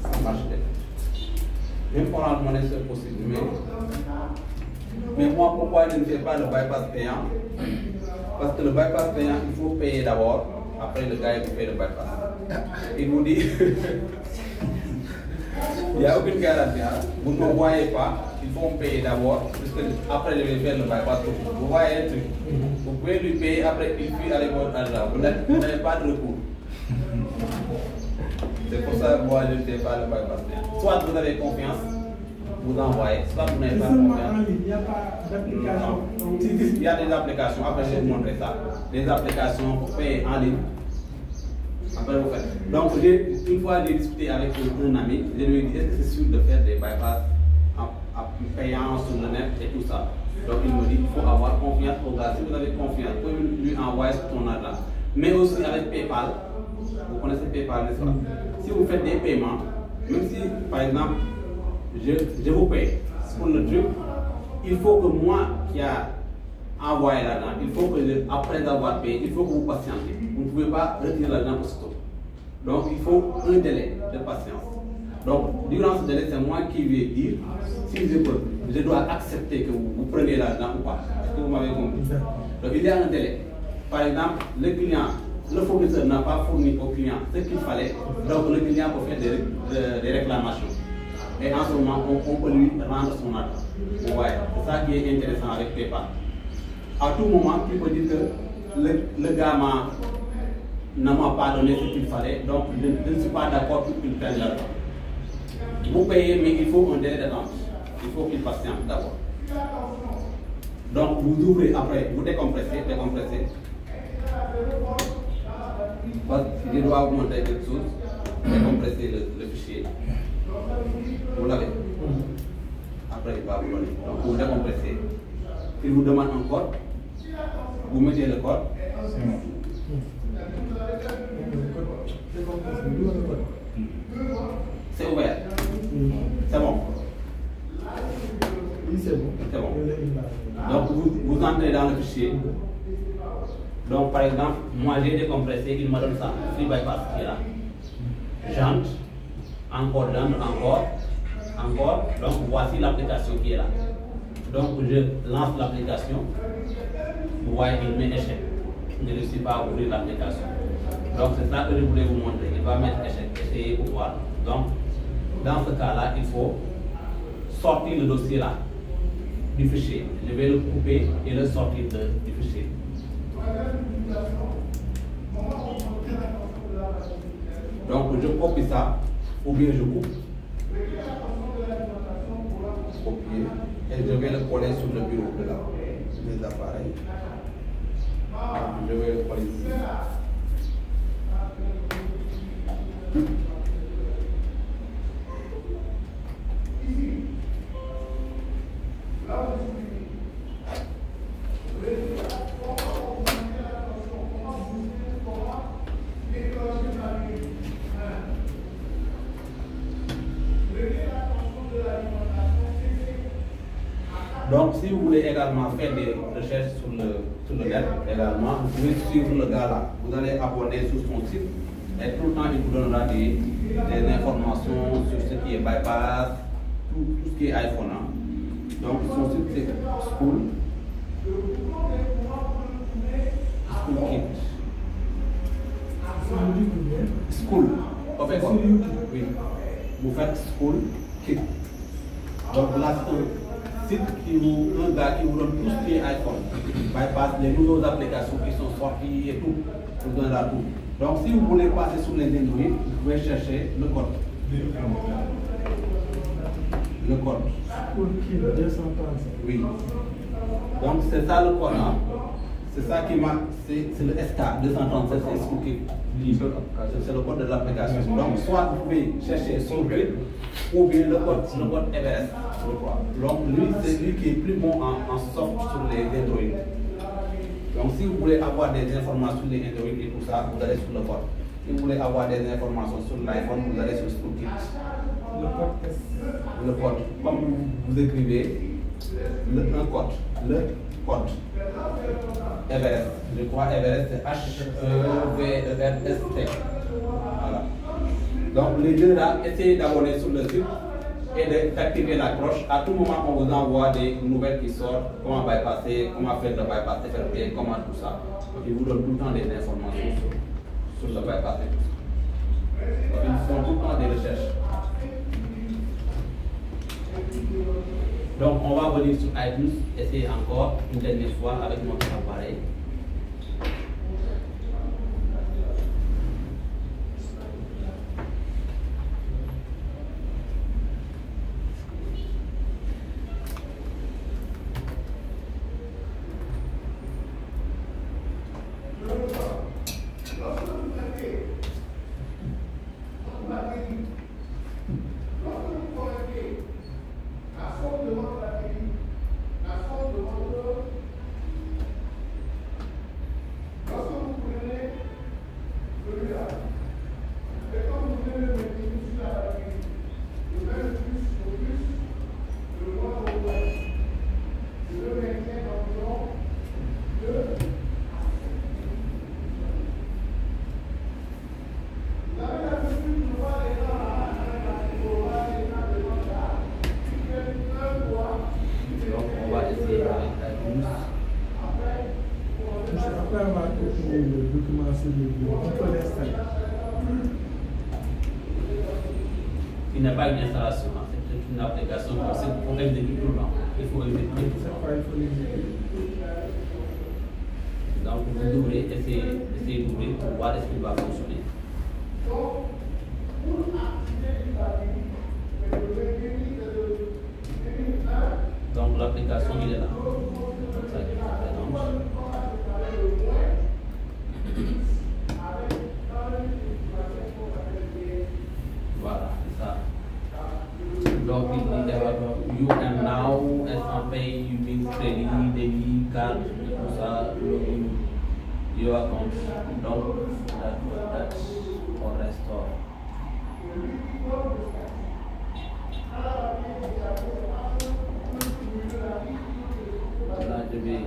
ça marche. Même Orange Money, c'est possible. Mais moi, pourquoi je ne fais pas le bypass payant? Parce que le bypass payant, il faut payer d'abord. Après, le gars, il vous fait le bypass. Il vous dit, il n'y a aucune garantie. Hein? Vous ne me voyez pas, il faut me payer d'abord. Puisque après, je vais faire le bypass. Vous voyez un truc. Vous pouvez lui payer, après, il fuit avec votre argent. Vous n'avez pas de recours. C'est pour ça que moi, je ne fais pas le bypass payant. Soit vous avez confiance, vous envoyez, soit vous n'avez pas confiance. Il n'y a pas d'application. Il y a des applications, après je vais vous montrer ça. Des applications pour payer en ligne. Après vous faites. Donc une fois j'ai discuté avec un ami, je lui ai dit est-ce que c'est sûr de faire des bypass en payant sur le net et tout ça. Donc il me dit il faut avoir confiance au gars. Si vous avez confiance, vous pouvez lui envoyer ton argent. Mais aussi avec PayPal, vous connaissez PayPal, n'est-ce pas? Si vous faites des paiements, même si par exemple je vous paye pour le truc, il faut que moi qui a envoyé l'argent, il faut que après avoir payé, il faut que vous patientez. Vous ne pouvez pas retirer l'argent aussitôt. Donc il faut un délai de patience. Donc durant ce délai, c'est moi qui vais dire si je dois accepter que vous preniez l'argent ou pas. Est-ce que vous m'avez compris? Donc il y a un délai. Par exemple, le client, le fournisseur n'a pas fourni au client ce qu'il fallait, donc le client peut faire des réclamations. Et en ce moment, on peut lui rendre son argent. Ouais, c'est ça qui est intéressant avec PayPal. À tout moment, tu peux dire que le gars ne m'a pas donné ce qu'il fallait, donc je ne suis pas d'accord pour qu'il prenne l'argent. Vous payez, mais il faut un délai d'attente. Il faut qu'il patiente d'abord. Donc vous ouvrez après, vous décompressez. Je dois vous montrer quelque chose. Décompresser le fichier. Vous l'avez. Après, il va vous donner. Donc, vous décompressez. Il vous demande un code. Vous mettez le code. C'est ouvert. C'est bon. Oui, c'est bon. C'est bon. Donc, vous entrez dans le fichier. Donc, par exemple, moi j'ai décompressé, il me donne ça. Free bypass qui est là. J'entre. Encore. Donc voici l'application qui est là. Donc je lance l'application. Vous voyez, il met échec. Je ne réussis pas à ouvrir l'application. Donc c'est ça que je voulais vous montrer. Il va mettre échec. Essayez pour voir. Donc dans ce cas-là, il faut sortir le dossier là, du fichier. Je vais le couper et le sortir du fichier. Donc je copie ça, ou bien je coupe. Copier. Et je vais le coller sur le bureau de là, des appareils. Je vais le coller ici. Donc, si vous voulez également faire des recherches sur le net, également, vous pouvez suivre le gars là. Vous allez abonner sur son site et tout le temps, il vous donnera des informations sur ce qui est bypass, tout ce qui est iPhone. Hein. Donc, son site c'est School Kit. School. En fait, oui. Vous faites School Kit. Donc là, c'est un gars qui vous donne tout ce qui est iPhone, bypass, les nouvelles applications qui sont sorties et tout, vous donnera tout. Donc si vous voulez passer sur les Android, vous pouvez chercher le code. Le code. Oui. Donc c'est ça le code. Hein. C'est ça qui marque, c'est le SK 237, c'est ce qui c'est le code de l'application. Donc soit vous pouvez chercher son grade ou bien le code Everest. Donc lui, c'est lui qui est plus bon en soft sur les Android. Donc si vous voulez avoir des informations sur les Android et tout ça, vous allez sur le code. Si vous voulez avoir des informations sur l'iPhone, vous allez sur Schoolkit. Le code. Comme vous écrivez un code. Le code. Everest. Je crois Everest c'est H-E-V-E-R-S-T. Voilà. Donc les deux là, essayez d'abonner sur le site et d'activer la cloche. À tout moment, on vous envoie des nouvelles qui sortent, comment bypasser, comment faire le bypass FRP, comment tout ça. Ils vous donnent tout le temps des informations sur le bypass et tout ça. Donc, ils font tout le temps des recherches. Donc on va venir sur iTunes, essayer encore une dernière fois avec notre appareil. Il n'y a pas une installation, c'est une application pour exécuter tout le temps. Il faut exécuter tout le temps. Donc vous devrez essayer d'ouvrir pour voir est-ce qu'il va fonctionner. Donc l'application il est là. Donc ça, voilà, c'est ça. Donc il dit you can now pay using trading, daily card, tout ça, login your account. Donc that's or restore. Là je vais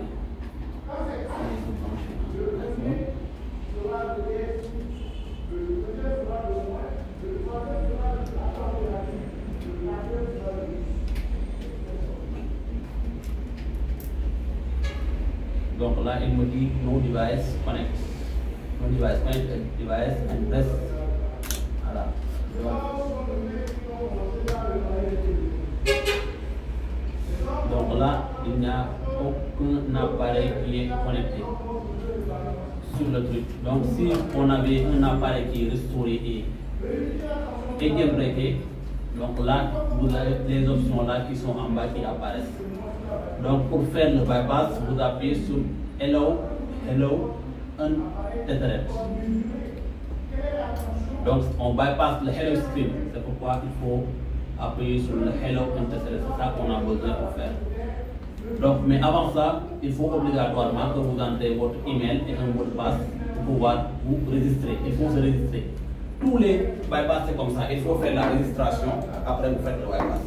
donc là il me dit no device connect. No device connect device and press. Voilà. là, il n'y a aucun appareil qui est connecté sur le truc. Donc si on avait un appareil qui est restauré et jailbreaké, donc là, vous avez les options là qui sont en bas qui apparaissent. Donc pour faire le bypass, vous appuyez sur Hello, Untethered. Donc on bypass le Hello screen, c'est pourquoi il faut appuyer sur le Hello Untethered, c'est ça qu'on a besoin pour faire. Donc, mais avant ça, il faut obligatoirement que vous entrez votre email et un mot de passe pour pouvoir vous registrer. Il faut se registrer. Tous les bypass c'est comme ça, il faut faire la registration, après vous faites le bypass.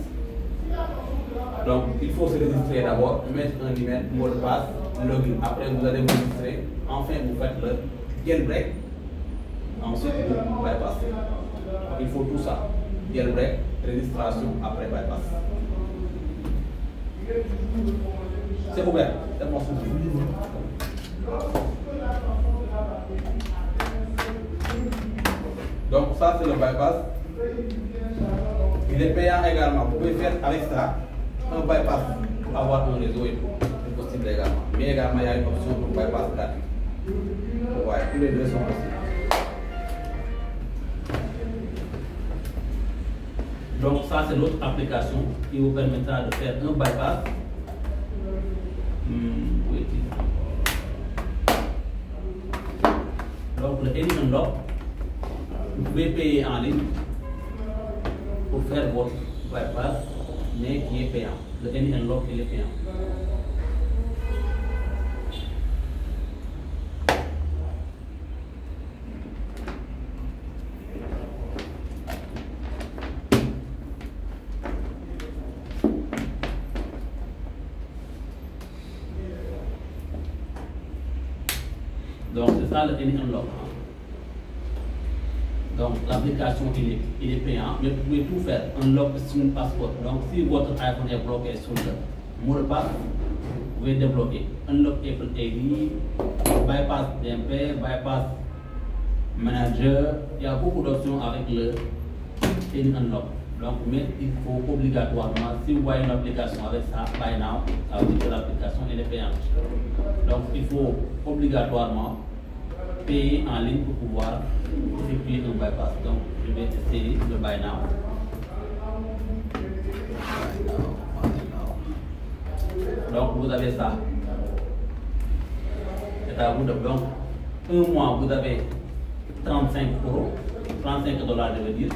Donc il faut se registrer d'abord, mettre un email, mot de passe, login. Après vous allez vous registrer, enfin vous faites le jailbreak, ensuite vous bypassez. Il faut tout ça, jailbreak, registration, après bypass. C'est ouvert, c'est bon. Donc ça c'est le bypass. Il est payant également. Vous pouvez faire avec ça un bypass pour avoir un réseau et tout. C'est possible également. Mais également il y a une option pour bypass gratuit. Vous voyez, tous les deux sont possibles. Donc ça c'est l'autre application qui vous permettra de faire un bypass. Donc le Any Unlock, vous pouvez payer en ligne pour faire votre bypass, mais qui est payant. Le Any Unlock il est payant. Donc c'est ça le Any Unlock. Donc l'application il est payant, mais vous pouvez tout faire. Unlock sur une passeport. Donc si votre iPhone est bloqué sur le mot de passe, vous pouvez débloquer. Unlock Apple ID, bypass DMP, bypass Manager. Il y a beaucoup d'options avec le Any Unlock. Donc mais il faut obligatoirement, si vous voyez une application avec ça, by now, ça veut dire que l'application elle est payante. Donc il faut obligatoirement payer en ligne pour pouvoir effectuer un bypass. Donc je vais essayer le buy now. Donc vous avez ça. C'est à vous de donc un mois vous avez 35 euros, 35 $, je veux dire.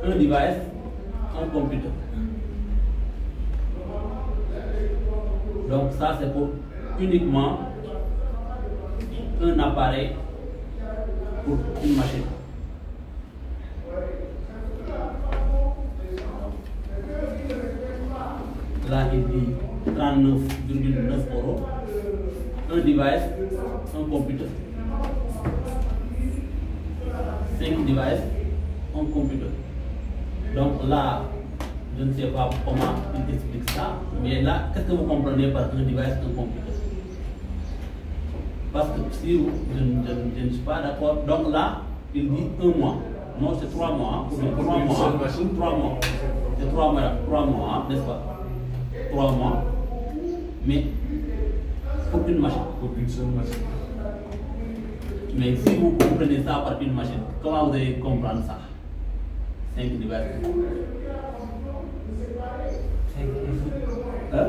Un device, un computer. Donc ça c'est pour uniquement un appareil pour une machine. Là il dit 39,9 €. Un device, un computer. 5 devices, un computer. Donc là, je ne sais pas comment il explique ça, mais là, qu'est-ce que vous comprenez par un device, un computer? Parce que si je ne suis pas d'accord, donc là, il dit un mois. Non, c'est 3 mois. C'est 3 mois. 3 mois. C'est 3 mois, n'est-ce pas? 3 mois. Mais pour une machine. Pour une seule machine. Mais si vous comprenez ça par une machine, comment vous allez comprendre ça? 5 devices. Hein?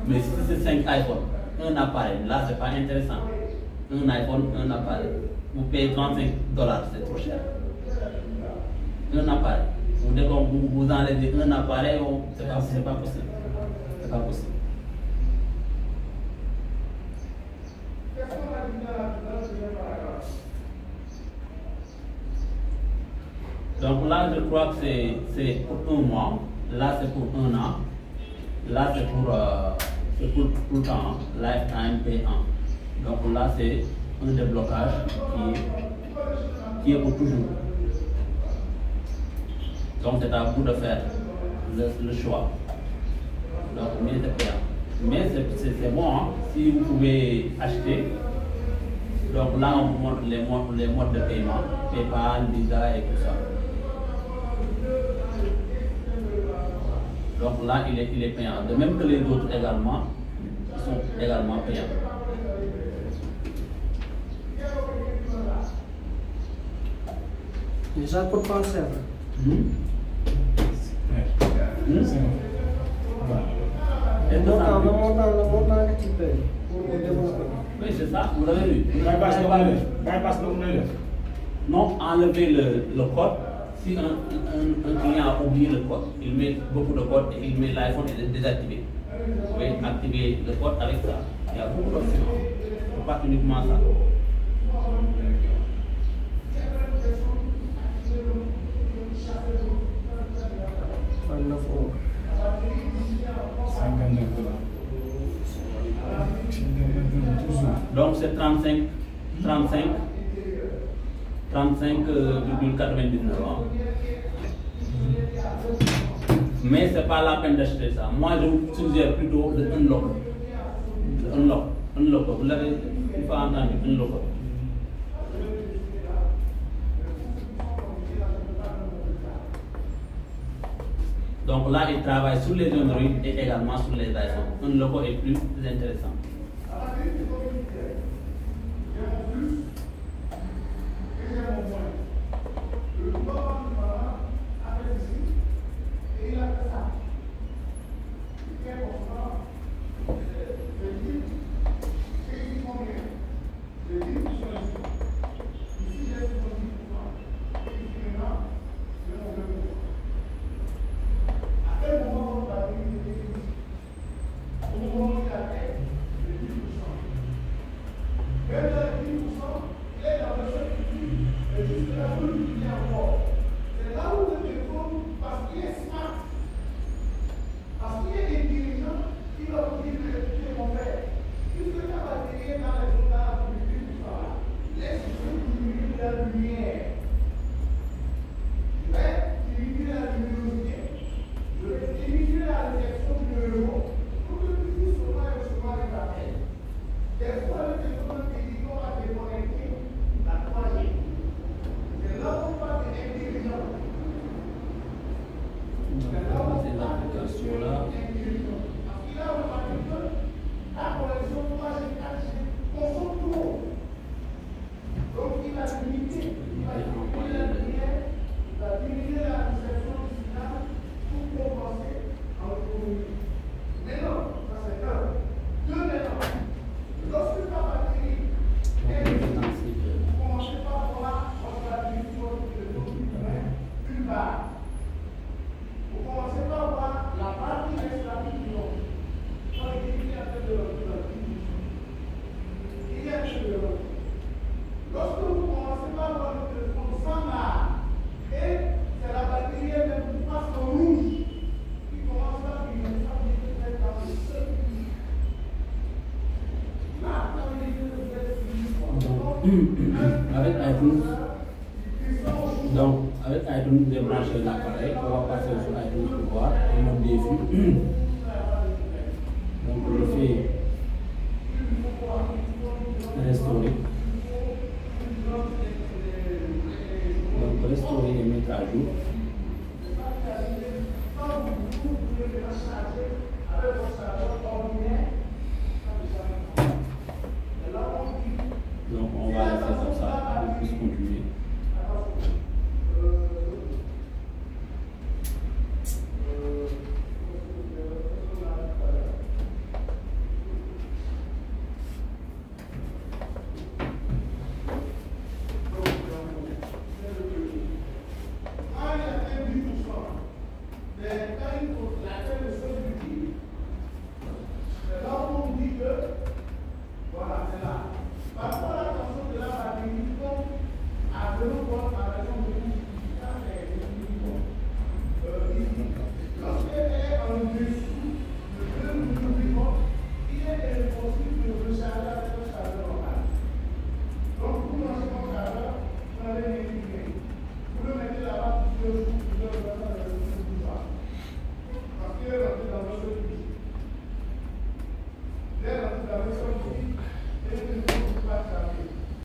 Mais si c'est 5 iPhones, un appareil, là c'est pas intéressant. Un iPhone, un appareil. Vous payez 35 $, c'est trop cher. Un appareil. Vous enlevez un appareil, c'est pas possible. C'est pas possible. Donc là, je crois que c'est pour un mois. Là, c'est pour un an. Là, c'est pour tout le temps. Lifetime payant. Donc là, c'est un déblocage qui est pour toujours. Donc c'est à vous de faire le choix. Donc, mais c'est payant. Mais c'est bon, hein, si vous pouvez acheter. Donc là, on vous montre les modes de paiement, PayPal, Visa et tout ça. Donc là, il est payant. De même que les autres également, ils sont également payants. Déjà, pour penser. Et Le montant que tu payes pour développer. oui, c'est ça, vous l'avez vu. Non, enlever le code. Si un client a oublié le code, il met beaucoup de codes et il met l'iPhone et le désactiver. Vous pouvez activer le code avec ça. Il y a beaucoup d'options. Pas uniquement ça. Donc c'est 35,99 ans. Mais c'est pas la peine d'acheter ça. Moi je vous suggère plutôt le unlock. Le unlock. Vous l'avez une fois entendu, unlock. Donc là, il travaille sur les Android et également sur les iPhones. Un logo est plus intéressant. Avec iTunes, donc avec iTunes, vous débrancher l'appareil, on va passer sur iTunes pour voir le mode défi. Donc je fais restaurer. Donc restaurer et mettre à jour. Donc on va laisser comme ça pour puisse continuer. La version